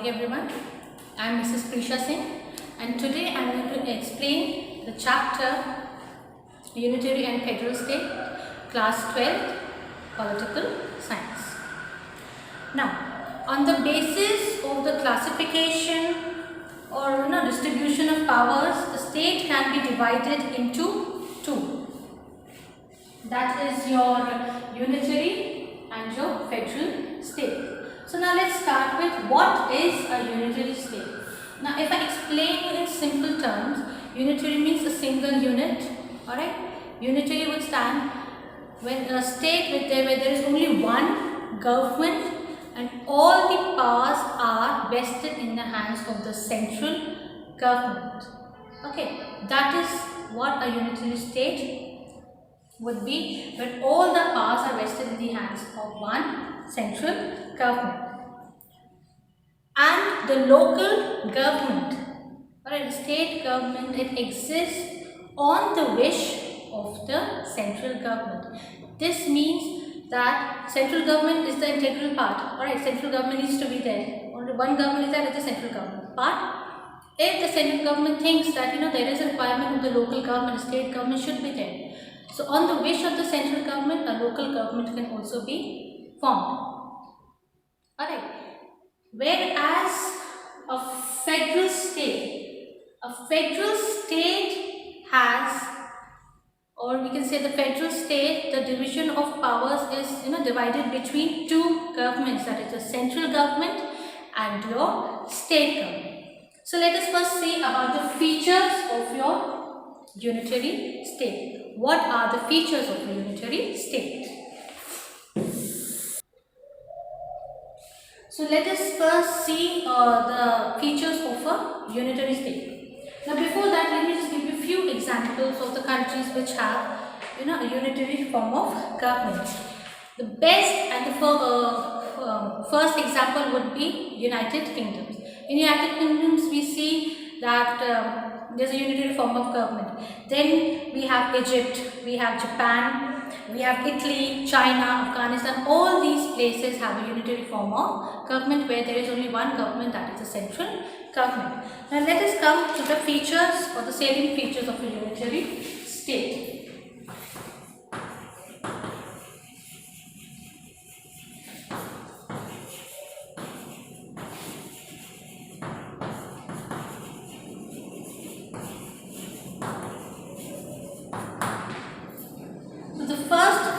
morning everyone. I am Mrs. Prisha Singh and today I am going to explain the chapter Unitary and Federal State, class 12, Political Science. Now, on the basis of the classification or distribution of powers, the state can be divided into two. That is your unitary and your federal state. So now let's start with what is a unitary state. Now if I explain in simple terms, unitary means a single unit, alright. Unitary would stand when a state where there is only one government and all the powers are vested in the hands of the central government. Okay, that is what a unitary state would be, when all the powers are vested in the hands of one central government. And the local government or the state government, it exists on the wish of the central government. This means that central government is the integral part. Alright, central government needs to be there. Only one government is there, that is the central government. But if the central government thinks that there is a requirement of the local government, state government should be there. So on the wish of the central government, a local government can also be formed. Alright. Whereas a federal state has, or we can say the federal state, the division of powers is divided between two governments, that is the central government and your state government. So let us first see about the features of your unitary state. What are the features of a unitary state? So let us first see the features of a unitary state. Now before that, let me just give you a few examples of the countries which have a unitary form of government. The best and the first example would be United Kingdom. In United Kingdoms we see that there's a unitary form of government. Then we have Egypt, we have Japan, we have Italy, China, Afghanistan. All these places have a unitary form of government where there is only one government, that is the central government. Now let us come to the features or the salient features of a unitary state.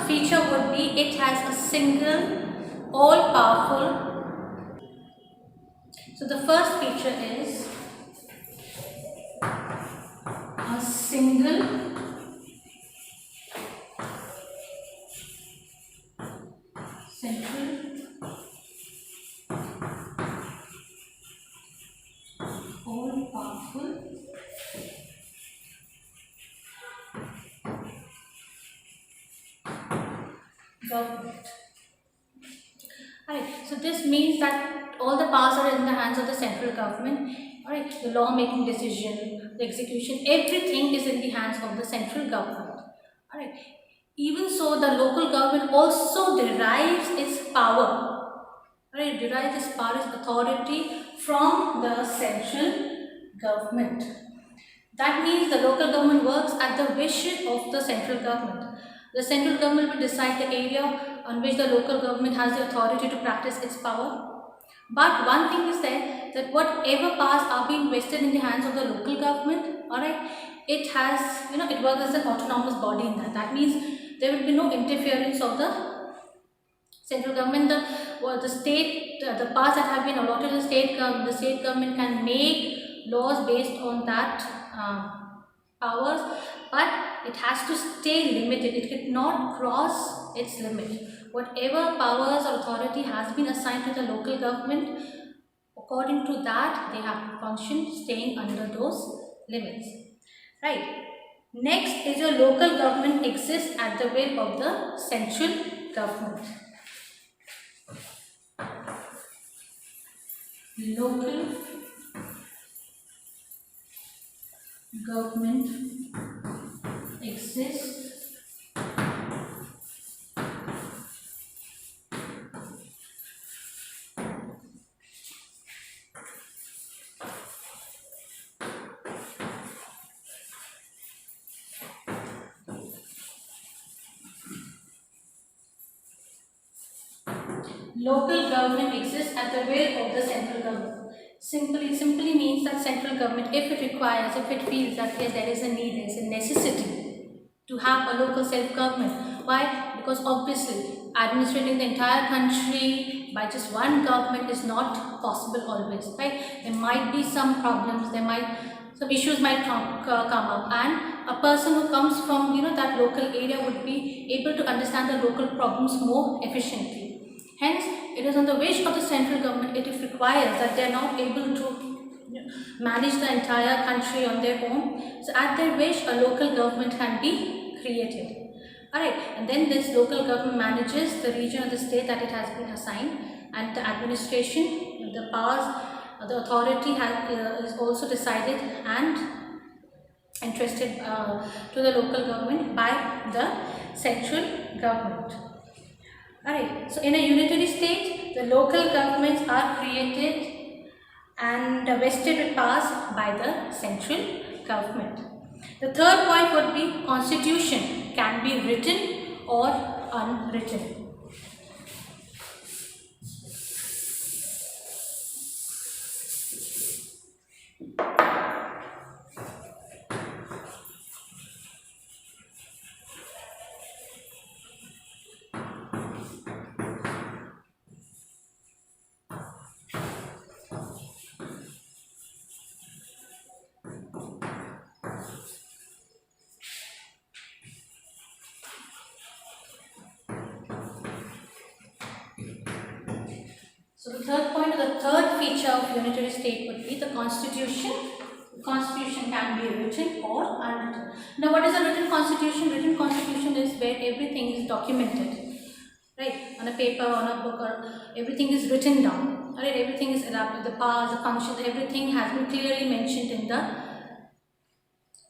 Feature would be it has a single all-powerful. So the first feature is a single central all-powerful government. Alright, so this means that all the powers are in the hands of the central government. Alright, the law-making decision, the execution, everything is in the hands of the central government. Alright, even so, the local government also derives its power. Alright, derives its power, its authority from the central government. That means the local government works at the wish of the central government. The central government will decide the area on which the local government has the authority to practice its power. But one thing is there, that whatever powers are being vested in the hands of the local government, alright, it has, it works as an autonomous body in that. That means there will be no interference of the central government. The state, the powers that have been allotted to the state government can make laws based on that powers, but it has to stay limited. It cannot cross its limit. Whatever powers or authority has been assigned to the local government, according to that, they have to function staying under those limits. Right. Next is your local government exists at the will of the central government. Local government exists Local government exists at the will of the central government. Simply means that central government, if it requires, if it feels that yes, there is a need, there is a necessity to have a local self-government. Why? Because obviously administrating the entire country by just one government is not possible always, right? There might be some problems, some issues might come up, and a person who comes from that local area would be able to understand the local problems more efficiently. Hence, it is on the wish of the central government, it requires that they are not able to manage the entire country on their own. So at their wish, a local government can be created. Alright, and then this local government manages the region or the state that it has been assigned, and the administration, the powers, the authority is also decided and entrusted to the local government by the central government. Alright, so in a unitary state, the local governments are created and vested with powers by the central government. The third point would be constitution can be written or unwritten. So the third point, or the third feature of unitary state would be the constitution. The constitution can be written or unwritten. Now what is a written constitution? Written constitution is where everything is documented, right? On a paper, on a book, or everything is written down. Alright, everything is adapted, the powers, the functions, everything has been clearly mentioned in the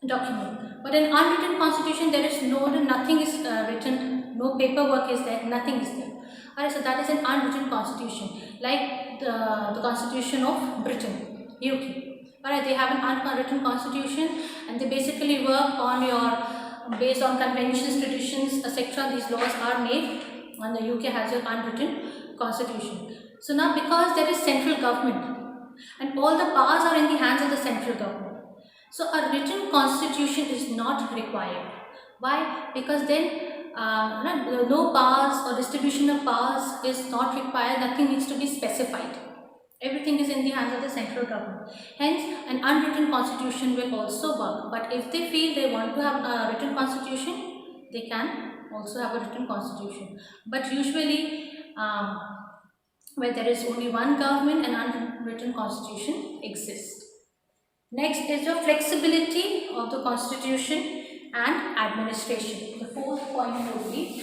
document. But in unwritten constitution, there is nothing is written, no paperwork is there, nothing is there. Alright, so that is an unwritten constitution, like the constitution of Britain, UK. Alright, they have an unwritten constitution, and they basically work on based on conventions, traditions, etc. These laws are made, and the UK has an unwritten constitution. So now, because there is central government, and all the powers are in the hands of the central government, so a written constitution is not required. Why? Because then no powers or distribution of powers is not required, nothing needs to be specified. Everything is in the hands of the central government. Hence, an unwritten constitution will also work. But if they feel they want to have a written constitution, they can also have a written constitution. But usually, where there is only one government, an unwritten constitution exists. Next is the flexibility of the constitution and administration. The fourth point would be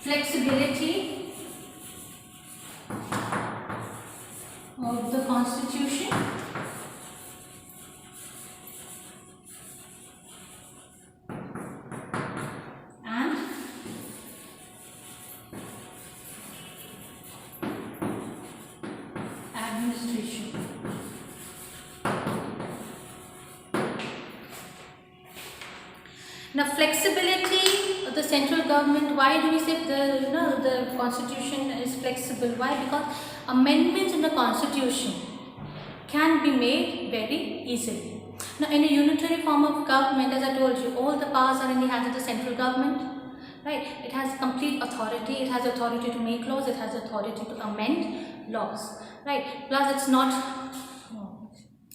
flexibility of the constitution and administration. Now, flexibility of the central government. Why do we say the constitution is flexible? Why? Because amendments in the constitution can be made very easily. Now, in a unitary form of government, as I told you, all the powers are in the hands of the central government, right? It has complete authority. It has authority to make laws. It has authority to amend laws, right? Plus,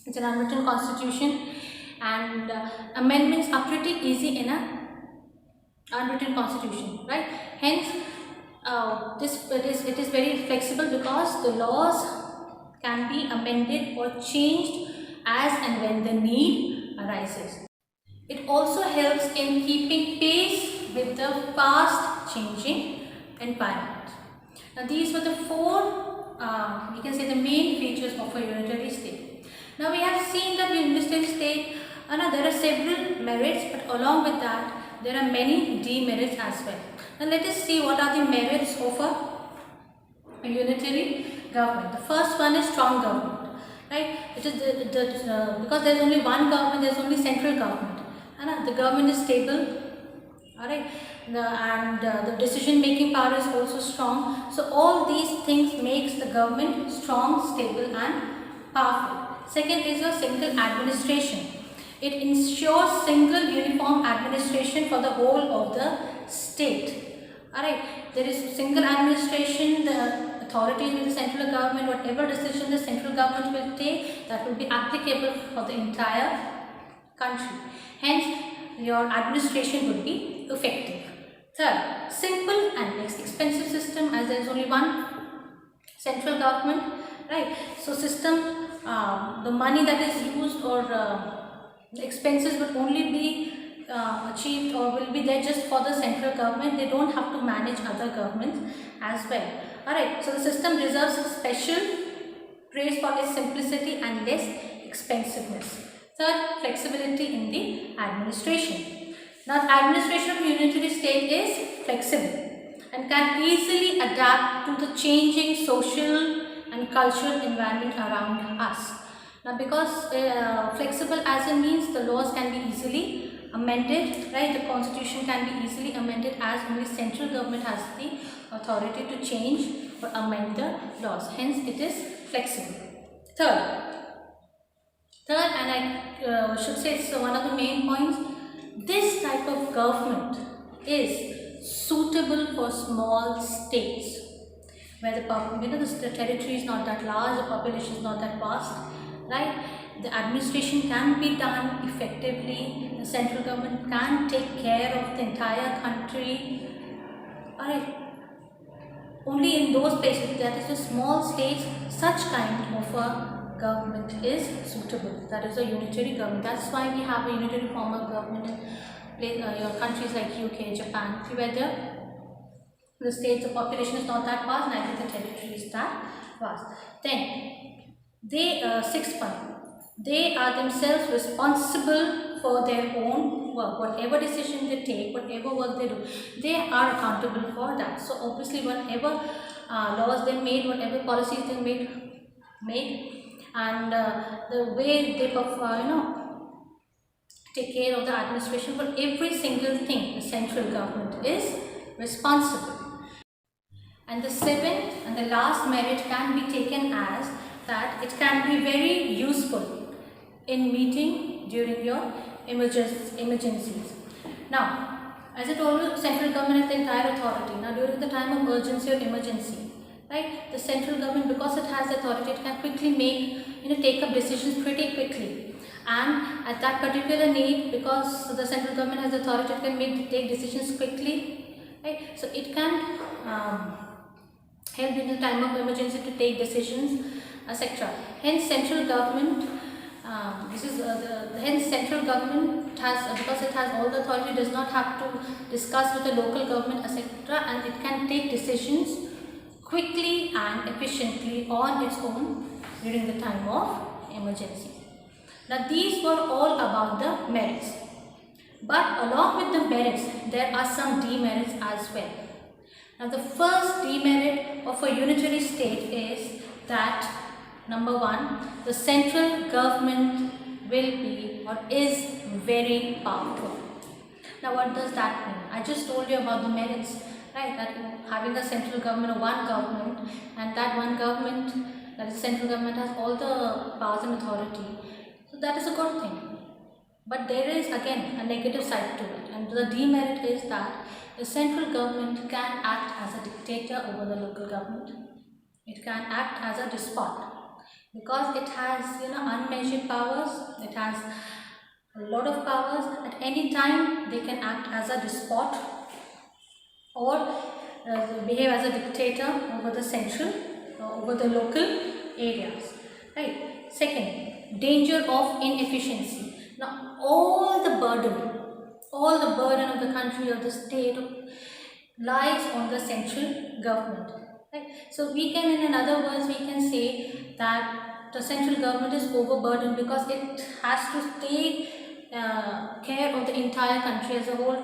it's an unwritten constitution, and amendments are pretty easy in a unwritten constitution, right? Hence, it is very flexible because the laws can be amended or changed as and when the need arises. It also helps in keeping pace with the fast changing environment. Now, these were the four, we can say, the main features of a unitary state. Now, we have seen that in unitary state, there are several merits, but along with that, there are many demerits as well. Now, let us see what are the merits of a unitary government. The first one is strong government. It is because there is only one government, there is only central government. The government is stable, alright, and the decision making power is also strong. So all these things makes the government strong, stable and powerful. Second is your single administration. It ensures single uniform administration for the whole of the state. Alright, there is single administration, the authorities in the central government, whatever decision the central government will take, that will be applicable for the entire country. Hence, your administration would be effective. Third, simple and less expensive system, as there is only one central government, right? So system, the money that is used or the expenses will only be achieved or will be there just for the central government. They don't have to manage other governments as well. Alright, so the system deserves a special praise for its simplicity and less expensiveness. Third, flexibility in the administration. Now, the administration of a unitary state is flexible and can easily adapt to the changing social and cultural environment around us. Now, because flexible as it means, the laws can be easily amended, right? The constitution can be easily amended, as only central government has the authority to change or amend the laws. Hence, it is flexible. Third, and I should say it's one of the main points, this type of government is suitable for small states where the territory is not that large, the population is not that vast, right? The administration can be done effectively, the central government can take care of the entire country. Alright, only in those places, that is the small states, such kind of a government is suitable. That is a unitary government. That's why we have a unitary form of government in your countries like UK, Japan, where the states, the population is not that vast, neither the territory is that vast. Then, sixth point, they are themselves responsible for their own work. Whatever decision they take, whatever work they do, they are accountable for that. So obviously, whatever laws they made, whatever policies they made, and the way they take care of the administration for every single thing, the central government is responsible. And the seventh and the last merit can be taken as that it can be very useful in meeting during your emergencies. Now, as I told you, central government has the entire authority. Now, during the time of urgency or emergency, right, the central government, because it has authority, it can quickly take up decisions pretty quickly. And at that particular need, because the central government has authority, it can take decisions quickly, right? So it can help in the time of emergency to take decisions, etc. Hence, central government. Hence central government has, because it has all the authority, does not have to discuss with the local government, etc. And it can take decisions quickly and efficiently on its own during the time of emergency. Now, these were all about the merits. But along with the merits, there are some demerits as well. Now, the first demerit of a unitary state is that, number one, the central government will be or is very powerful. Now, what does that mean? I just told you about the merits, right? That having a central government or one government, and that one government, that is central government, has all the powers and authority. So that is a good thing. But there is again a negative side to it, and the demerit is that the central government can act as a dictator over the local government. It can act as a despot because it has unmeasured powers. It has a lot of powers. At any time they can act as a despot or behave as a dictator over the central over the local areas, right? Second, danger of inefficiency. Now all the burden of the country or the state lies on the central government, right? So we can, in other words, we can say that the central government is overburdened because it has to take care of the entire country as a whole,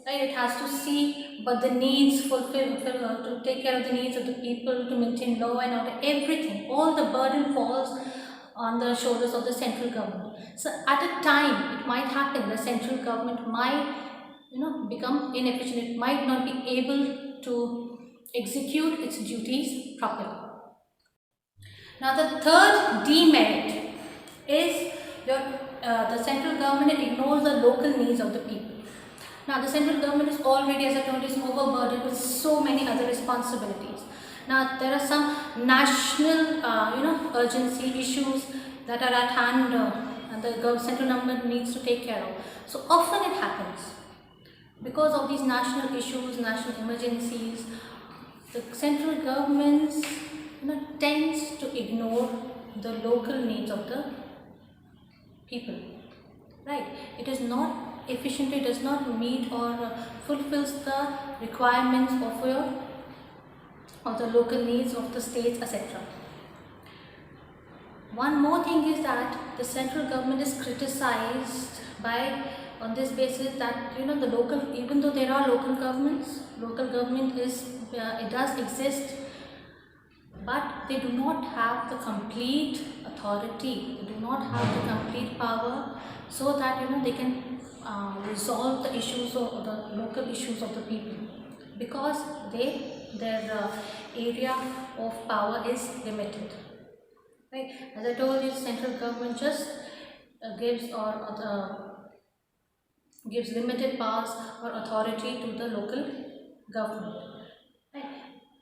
right? It has to see but the needs fulfill to take care of the needs of the people, to maintain law and order, everything. All the burden falls on the shoulders of the central government. So at a time it might happen the central government might become inefficient, it might not be able to execute its duties properly. Now the third demerit is the central government ignores the local needs of the people. Now the central government is already, as I told you, is overburdened with so many other responsibilities. Now there are some national urgency issues that are at hand and the central government needs to take care of. So often it happens because of these national issues, national emergencies, the central government tends to ignore the local needs of the people, right? It is not efficiently, does not meet or fulfills the requirements of the local needs of the states, etc. One more thing is that the central government is criticized by on this basis that the local, even though there are local governments, local government is it does exist, but they do not have the complete authority, they do not have the complete power, so that they can resolve the issues or the local issues of the people, because their area of power is limited, right? As I told you, central government just gives limited powers or authority to the local government, right?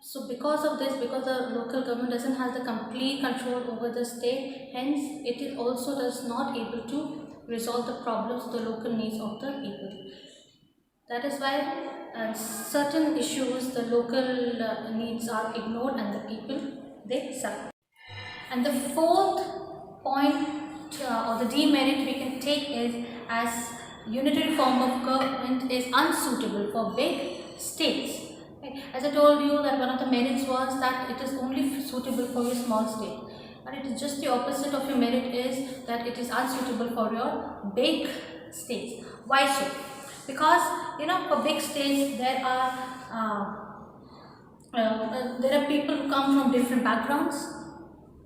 So because of this, because the local government doesn't have the complete control over the state, hence it is also does not able to resolve the problems, the local needs of the people. That is why certain issues, the local needs are ignored and the people, they suffer. And the fourth point or the demerit we can take is as unitary form of government is unsuitable for big states. As I told you that one of the merits was that it is only suitable for your small state, but it is just the opposite of your merit is that it is unsuitable for your big states. Why so? Because for big states there are people who come from different backgrounds,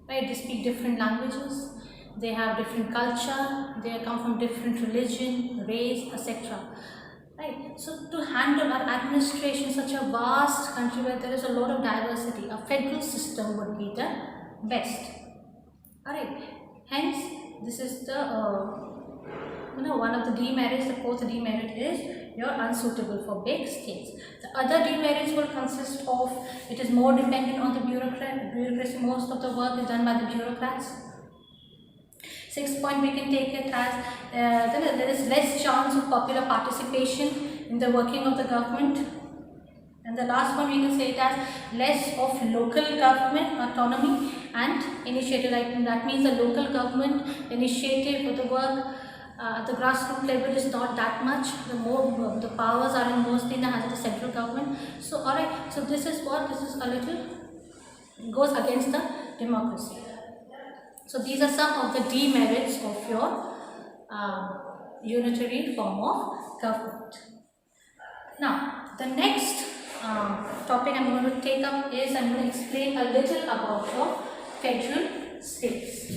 right? They speak different languages, they have different culture, they come from different religion, race, etc. Right, so to handle our administration, such a vast country where there is a lot of diversity, a federal system would be the best. Alright, hence this is the one of the demerits. The fourth demerit is you're unsuitable for big states. The other demerits will consist of it is more dependent on the bureaucracy. Most of the work is done by the bureaucrats. Sixth point, we can take it as there is less chance of popular participation in the working of the government. And the last one, we can say it as less of local government autonomy and initiative. That means the local government initiative for the work at the grassroots level is not that much. The powers are in mostly in the hands of the central government. So alright, so this is a little goes against the democracy. So these are some of the demerits of your unitary form of government. Now, the next topic I'm going to take up is I'm going to explain a little about your federal states.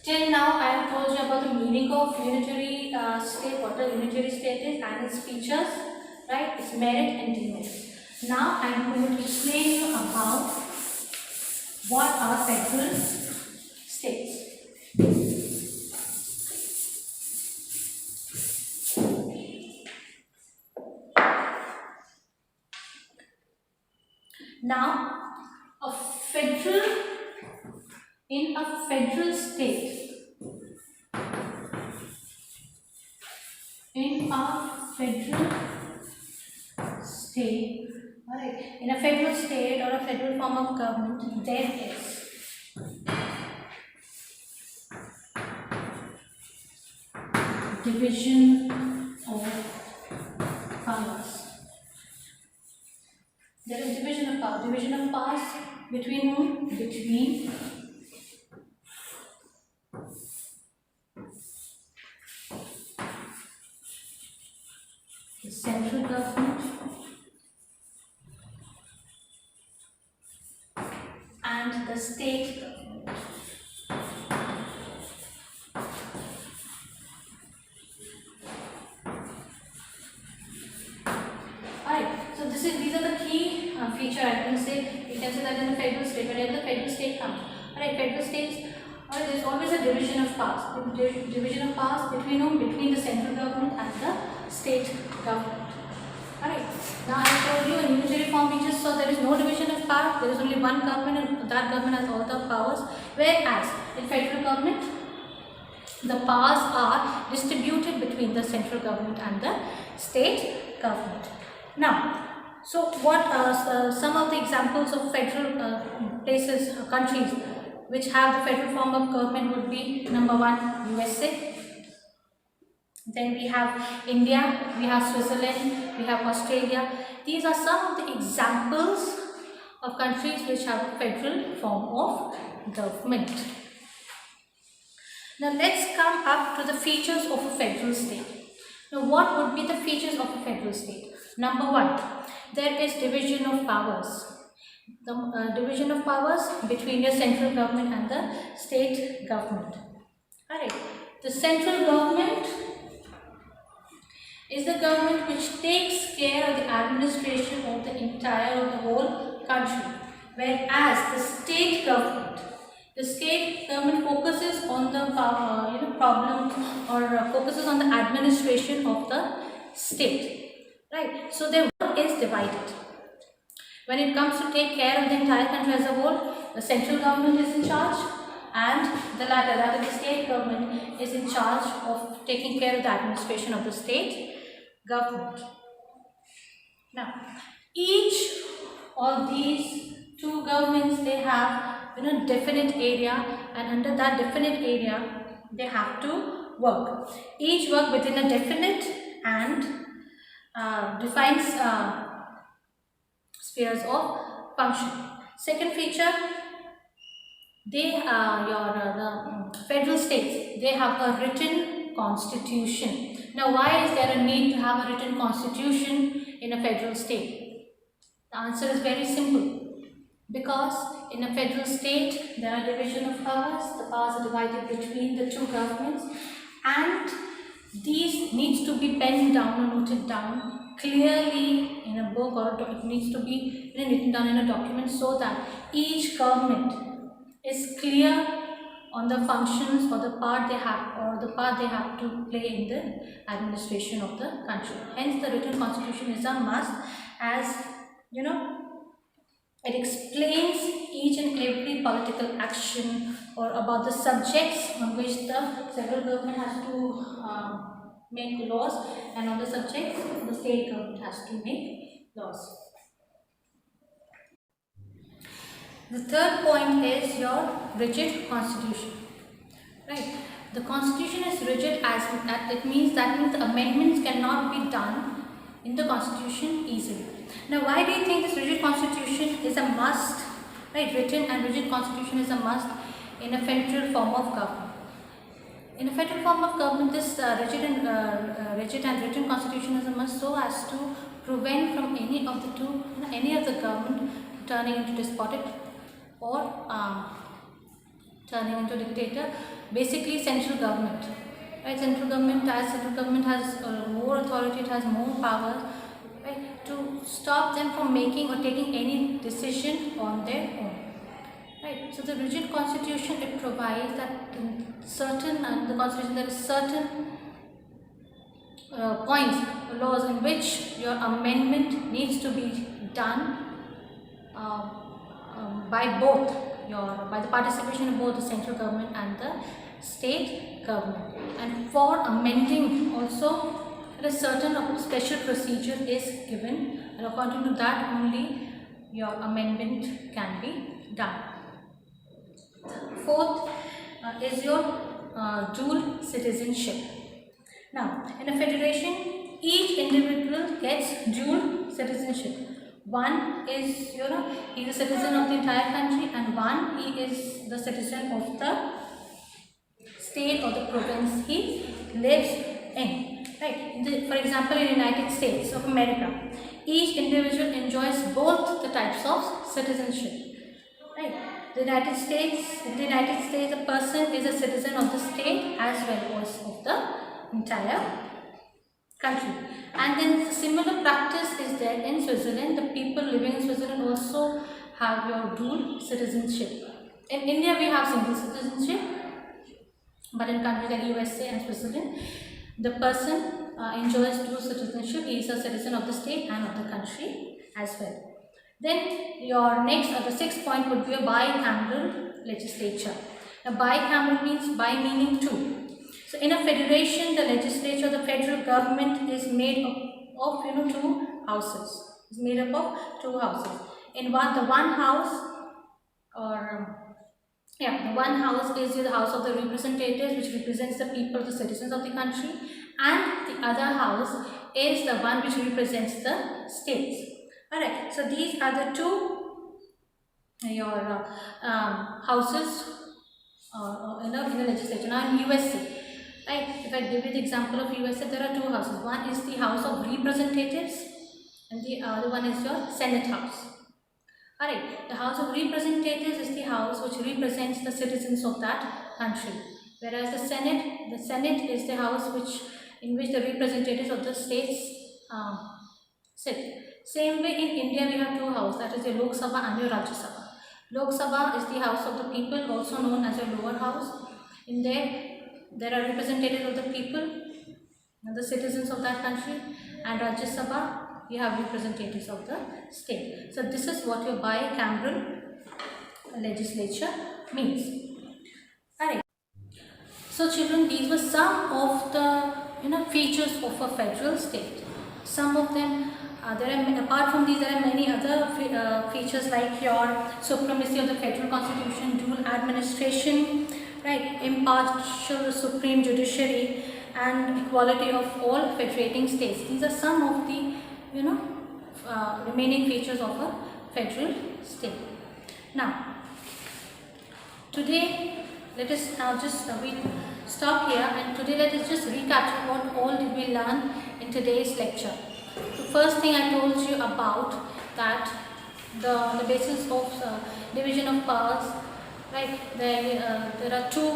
Till now, I have told you about the meaning of unitary state, what a unitary state is and its features, right? Its merit and demerit. Now, I am going to explain you about what are federal states. Now, in a federal state, alright, in a federal state or a federal form of government, there is division of powers. There is division of power. Division of powers between whom? Between the central government and the state these are the key feature. I can say, you can say that in the federal state, whenever the federal state comes, alright, federal states, there is always a division of powers. Division of powers between whom? Between the central government and the state government. Alright. Now I told you in unitary form we just saw there is no division of power. There is only one government, and that government has all the powers. Whereas in federal government, the powers are distributed between the central government and the state government. Now, so what are some of the examples of federal places, countries which have the federal form of government would be: number one, USA. Then we have India, we have Switzerland, we have Australia. These are some of the examples of countries which have a federal form of government. Now let's come up to the features of a federal state. Now what would be the features of a federal state? Number one, there is division of powers. The division of powers between your central government and the state government. Alright, the central government is the government which takes care of the administration of the entire of the whole country, whereas the state government focuses on the problem, or focuses on the administration of the state, right? So their work is divided. When it comes to take care of the entire country as a whole, the central government is in charge, and the latter, that is the state government, is in charge of taking care of the administration of the state government. Now, each of these two governments, they have definite area, and under that definite area they have to work. Each work within a definite and defines spheres of function. Second feature, they the federal states, they have a written constitution. Now why is there a need to have a written constitution in a federal state? The answer is very simple. Because in a federal state, there are division of powers. The powers are divided between the two governments, and these needs to be penned down or noted down clearly in a book, or it needs to be written down in a document, so that each government is clear on the functions or the part they have to play in the administration of the country. Hence, the written constitution is a must, as it explains each and every political action or about the subjects on which the federal government has to make laws, and on the subjects the state government has to make laws. The third point is your rigid constitution. Right? The constitution is rigid, as it means the amendments cannot be done in the constitution easily. Now, why do you think this rigid constitution is a must? Right, written and rigid constitution is a must in a federal form of government. In a federal form of government, this rigid and written constitution is a must, so as to prevent from any of the government turning into despotic or turning into dictator. Basically, central government. Right, central government has more authority, it has more power, right, to stop them from making or taking any decision on their own. Right. So the rigid constitution, it provides that in the constitution there is certain points, laws in which your amendment needs to be done by the participation of both the central government and the state government. And for amending also, a certain special procedure is given, and according to that only your amendment can be done. Fourth is your dual citizenship. Now, in a federation, each individual gets dual citizenship. One is, he is a citizen of the entire country, and one, he is the citizen of the state or the province he lives in. Right. For example, in the United States of America, each individual enjoys both the types of citizenship. Right. In the United States, a person is a citizen of the state as well as of the entire country. And then similar practice is there in Switzerland. The people living in Switzerland also have your dual citizenship. In India, we have single citizenship, but in countries like USA and Switzerland, the person enjoys dual citizenship. He is a citizen of the state and of the country as well. Then your next, the sixth point would be a bicameral legislature. Now, bicameral means bi meaning two. So, in a federation, the legislature, the federal government is made of two houses. Is made up of two houses. In one, the one house, or the one house is the House of the Representatives, which represents the people, the citizens of the country, and the other house is the one which represents the states. Alright, so these are the two your houses in the legislature. Now in USA, right, if I give you the example of USA, there are two houses. One is the House of Representatives and the other one is your Senate House. Alright, the House of Representatives is the house which represents the citizens of that country, whereas the Senate is the house in which the representatives of the states sit. Same way in India we have two houses, that is the Lok Sabha and the Rajya Sabha. Lok Sabha is the house of the people, also known as a lower house. In there are representatives of the people, the citizens of that country, and Rajya Sabha, you have representatives of the state. So this is what your bicameral legislature means. Alright. So children, these were some of the features of a federal state. Some of them, apart from these, there are many other features like your supremacy of the federal constitution, dual administration, right, impartial supreme judiciary, and equality of all federating states. These are some of the remaining features of a federal state. Now, today let us we stop here, and today let us just recap what all did we learn in today's lecture. The first thing I told you about that the basis of division of powers, right? There are two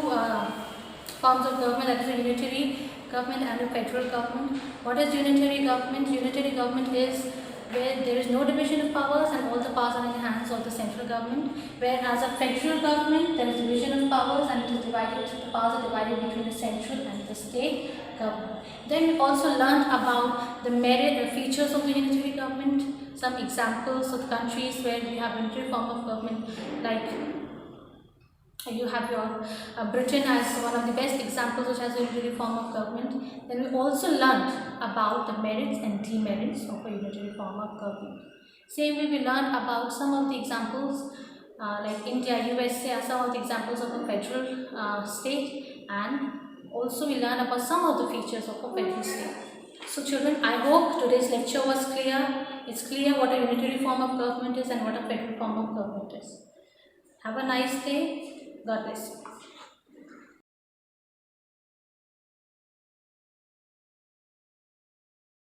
forms of government, that is a unitary government and a federal government. What is unitary government? Unitary government is where there is no division of powers and all the powers are in the hands of the central government. Whereas a federal government, there is division of powers and it is divided. The powers are divided between the central and the state government. Then we also learned about the features of the unitary government, some examples of countries where we have unitary form of government, like you have your Britain as one of the best examples which has a unitary form of government. Then we also learned about the merits and demerits of a unitary form of government. Same way we learned about some of the examples like India, USA are some of the examples of a federal state, and also we learned about some of the features of a federal state. So children, I hope today's lecture was clear. It's clear what a unitary form of government is and what a federal form of government is. Have a nice day. God bless you.